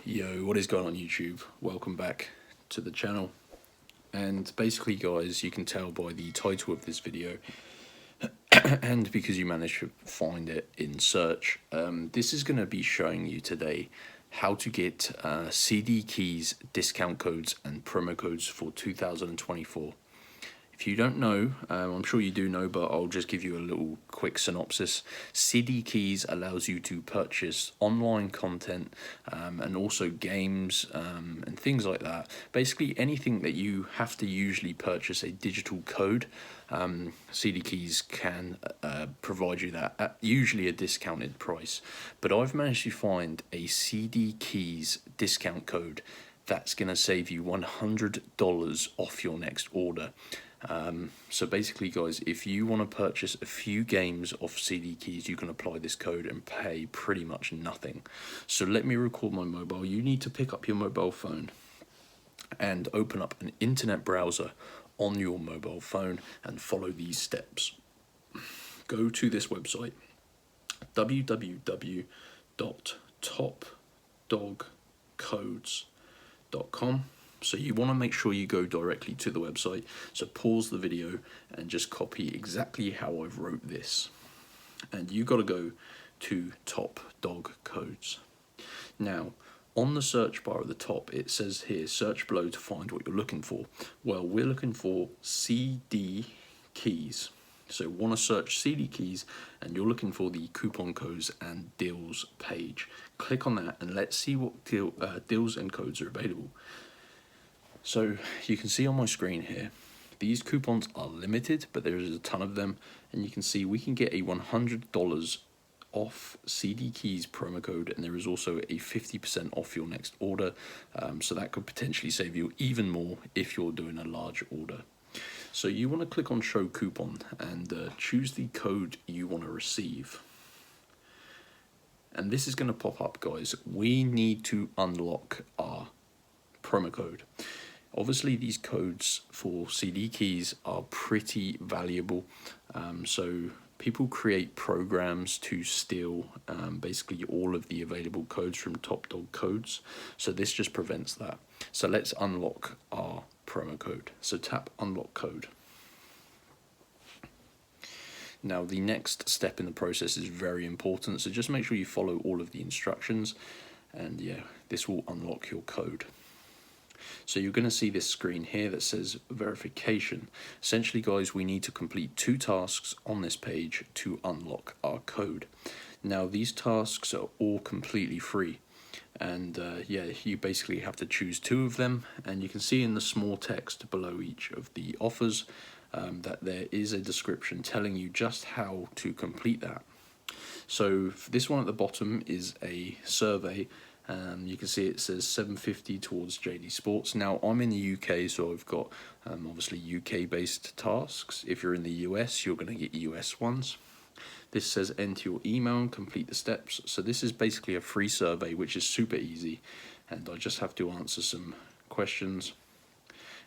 Yo, what is going on YouTube? Welcome back to the channel. And basically guys, you can tell by the title of this video and because you managed to find it in search, this is going to be showing you today how to get CDKeys discount codes and promo codes for 2024. If you don't know, I'm sure you do know, but I'll just give you a little quick synopsis. CDKeys allows you to purchase online content and also games and things like that. Basically anything that you have to usually purchase a digital code, CDKeys can provide you that at usually a discounted price. But I've managed to find a CDKeys discount code that's going to save you $100 off your next order. So basically guys, if you want to purchase a few games off CDKeys, you can apply this code and pay pretty much nothing. So let me record my mobile. You need to pick up your mobile phone and open up an internet browser on your mobile phone and follow these steps. Go to this website, www.topdogcodes.com. So you want to make sure you go directly to the website. So pause the video and just copy exactly how I've wrote this. And you got to go to Top Dog Codes. Now, on the search bar at the top, it says here, search below to find what you're looking for. Well, we're looking for CDKeys. So want to search CDKeys and you're looking for the coupon codes and deals page. Click on that and let's see what deals and codes are available. So you can see on my screen here, these coupons are limited, but there is a ton of them. And you can see we can get a $100 off CDKeys promo code, and there is also a 50% off your next order. So that could potentially save you even more if you're doing a large order. So you want to click on show coupon and choose the code you want to receive. And this is going to pop up, guys. We need to unlock our promo code. Obviously these codes for CDKeys are pretty valuable, so people create programs to steal basically all of the available codes from Top Dog Codes, so this just prevents that. So let's unlock our promo code. So tap unlock code. Now the next step in the process is very important, so just make sure you follow all of the instructions, and yeah, this will unlock your code. So you're going to see this screen here that says verification. Essentially guys, we need to complete 2 tasks on this page to unlock our code. Now these tasks are all completely free, and yeah, you basically have to choose 2 of them, and you can see in the small text below each of the offers that there is a description telling you just how to complete that. So this one at the bottom is a survey. You can see it says 750 towards JD Sports. Now I'm in the UK, so I've got obviously UK based tasks. If you're in the US, you're going to get US ones. This says enter your email and complete the steps. So this is basically a free survey, which is super easy, and I just have to answer some questions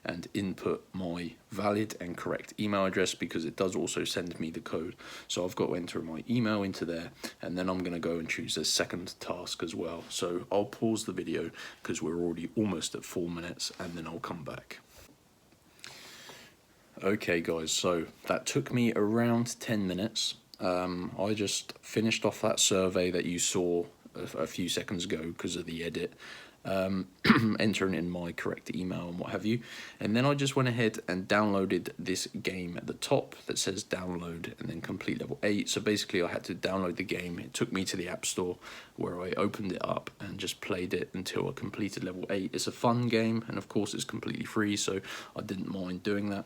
and input my valid and correct email address, because it does also send me the code. So I've got to enter my email into there, and then I'm going to go and choose a second task as well. So I'll pause the video because we're already almost at 4 minutes, and then I'll come back. Okay guys, so that took me around 10 minutes. I just finished off that survey that you saw a few seconds ago because of the edit. Entering in my correct email and what have you, and then I just went ahead and downloaded this game at the top that says download and then complete level 8. So basically I had to download the game. It took me to the App Store where I opened it up and just played it until I completed level 8. It's a fun game, and of course it's completely free, so I didn't mind doing that.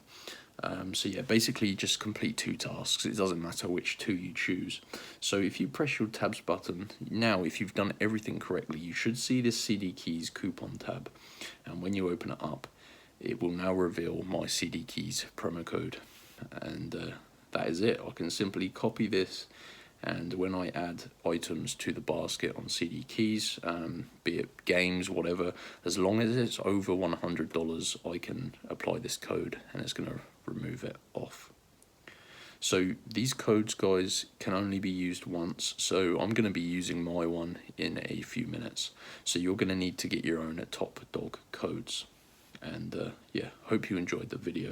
So yeah, basically just complete 2 tasks. It doesn't matter which 2 you choose. So if you press your tabs button, now if you've done everything correctly, you should see this CDKeys coupon tab. And when you open it up, it will now reveal my CDKeys promo code. And that is it. I can simply copy this, and when I add items to the basket on CDKeys, be it games, whatever, as long as it's over $100, I can apply this code and it's going to remove it off. So these codes, guys, can only be used once, so I'm going to be using my one in a few minutes. So you're going to need to get your own at Top Dog Codes. And yeah, hope you enjoyed the video.